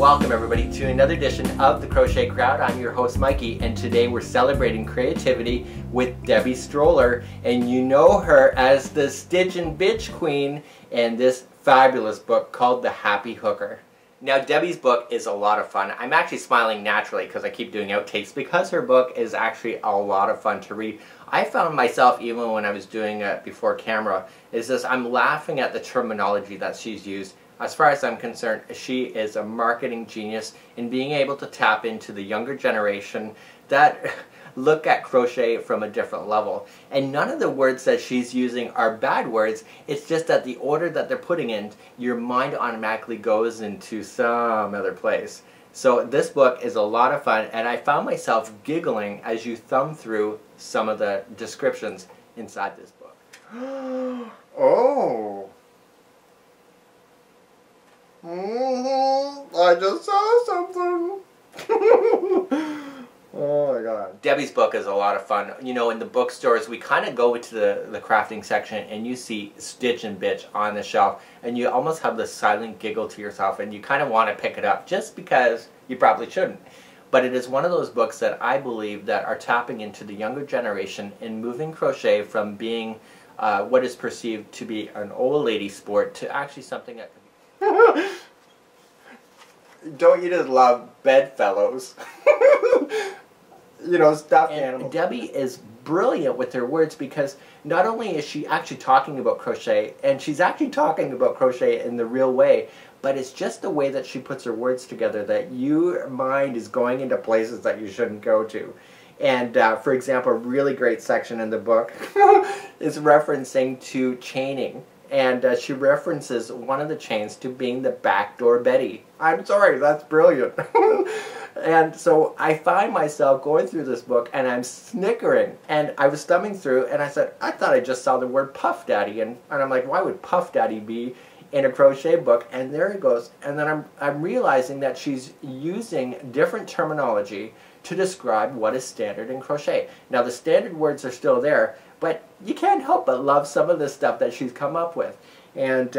Welcome everybody to another edition of the Crochet Crowd. I'm your host Mikey, and today we're celebrating creativity with Debbie Stoller, and you know her as the Stitch and Bitch Queen in this fabulous book called The Happy Hooker. Now Debbie's book is a lot of fun. I'm actually smiling naturally because I keep doing outtakes because her book is actually a lot of fun to read. I found myself, even when I was doing it before camera, is this, I'm laughing at the terminology that she's used. As far as I'm concerned, she is a marketing genius in being able to tap into the younger generation that look at crochet from a different level. And none of the words that she's using are bad words. It's just that the order that they're putting in, your mind automatically goes into some other place. So this book is a lot of fun, and I found myself giggling as you thumb through some of the descriptions inside this book. Oh! I just saw something. Oh my god. Debbie's book is a lot of fun. You know, in the bookstores, we kind of go into the crafting section and you see Stitch and Bitch on the shelf, and you almost have this silent giggle to yourself, and you kind of want to pick it up just because you probably shouldn't. But it is one of those books that I believe that are tapping into the younger generation in moving crochet from being what is perceived to be an old lady sport to actually something that Don't you just love Bedfellows? You know, stuffed animals. Debbie is brilliant with her words because not only is she actually talking about crochet, and she's actually talking about crochet in the real way, but it's just the way that she puts her words together that your mind is going into places that you shouldn't go to. And for example, a really great section in the book is referencing to chaining. And she references one of the chains to being the backdoor Betty. I'm sorry, that's brilliant. And so I find myself going through this book and I'm snickering. And I was thumbing through and I said, I thought I just saw the word Puff Daddy. And I'm like, why would Puff Daddy be in a crochet book? And there it goes. And then I'm realizing that she's using different terminology to describe what is standard in crochet. Now the standard words are still there, but you can't help but love some of the stuff that she's come up with. And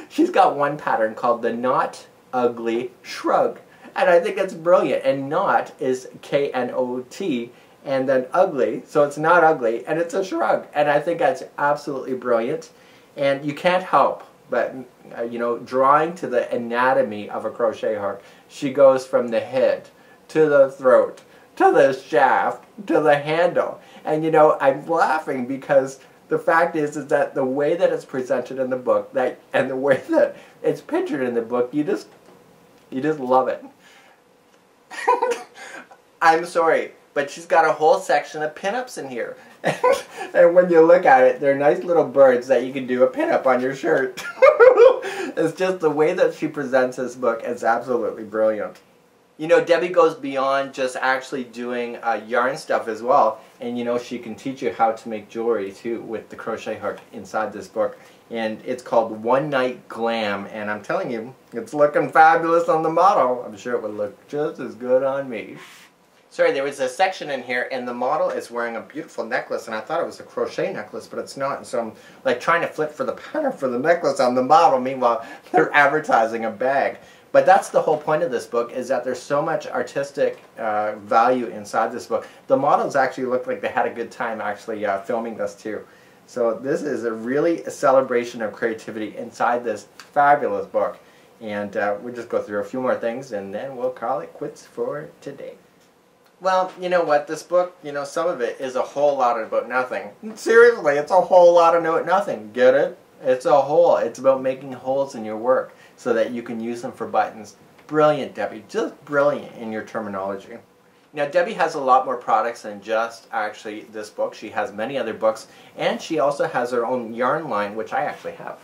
she's got one pattern called the Not Ugly Shrug. And I think it's brilliant. And knot is K-N-O-T, and then ugly, so it's not ugly, and it's a shrug. And I think that's absolutely brilliant. And you can't help but, you know, drawing to the anatomy of a crochet hook. She goes from the head to the throat, to the shaft, to the handle. And you know, I'm laughing because the fact is that the way that it's presented in the book, and the way that it's pictured in the book, you just love it. I'm sorry, but she's got a whole section of pinups in here. And when you look at it, they're nice little birds that you can do a pinup on your shirt. It's just the way that she presents this book is absolutely brilliant. You know, Debbie goes beyond just actually doing yarn stuff as well. And you know, she can teach you how to make jewelry too with the crochet hook inside this book. And it's called One Night Glam. And I'm telling you, it's looking fabulous on the model. I'm sure it would look just as good on me. Sorry, there was a section in here and the model is wearing a beautiful necklace, and I thought it was a crochet necklace, but it's not. And so I'm like trying to flip for the pattern for the necklace on the model. Meanwhile, they're advertising a bag. But that's the whole point of this book, is that there's so much artistic value inside this book. The models actually look like they had a good time actually filming this too. So this is a celebration of creativity inside this fabulous book. And we'll just go through a few more things and then we'll call it quits for today. Well, you know what, this book, you know, some of it is a whole lot about nothing. Seriously, it's a whole lot of nothing. Get it? It's a hole. It's about making holes in your work so that you can use them for buttons. Brilliant, Debbie. Just brilliant in your terminology. Now, Debbie has a lot more products than just actually this book. She has many other books, and she also has her own yarn line, which I actually have.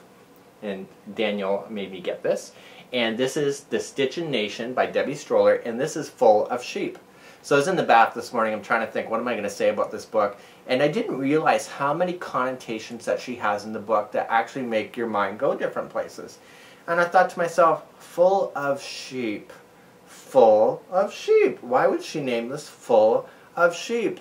And Daniel made me get this. And this is The Stitchin' Nation by Debbie Stoller, and this is full of sheep. So I was in the bath this morning, I'm trying to think, what am I going to say about this book? And I didn't realize how many connotations that she has in the book that actually make your mind go different places. And I thought to myself, full of sheep. Full of sheep. Why would she name this Full of Sheep?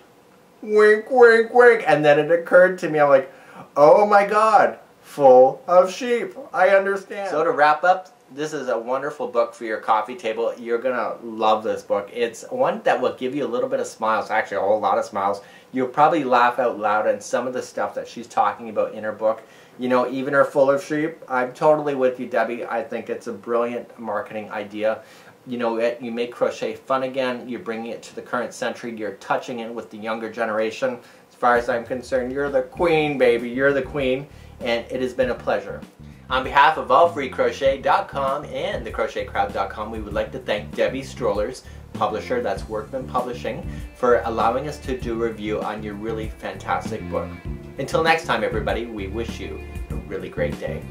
Wink, wink, wink. And then it occurred to me, I'm like, oh my God, full of sheep. I understand. So to wrap up This is a wonderful book for your coffee table. You're going to love this book. It's one that will give you a little bit of smiles, actually a whole lot of smiles. You'll probably laugh out loud at some of the stuff that she's talking about in her book. You know, even her Full of Sheep. I'm totally with you, Debbie. I think it's a brilliant marketing idea. You know, you make crochet fun again. You're bringing it to the current century. You're touching it with the younger generation. As far as I'm concerned, you're the queen, baby. You're the queen. And it has been a pleasure. On behalf of allfreecrochet.com and thecrochetcrowd.com, we would like to thank Debbie Stoller, publisher, that's Workman Publishing, for allowing us to do a review on your really fantastic book. Until next time, everybody, we wish you a really great day.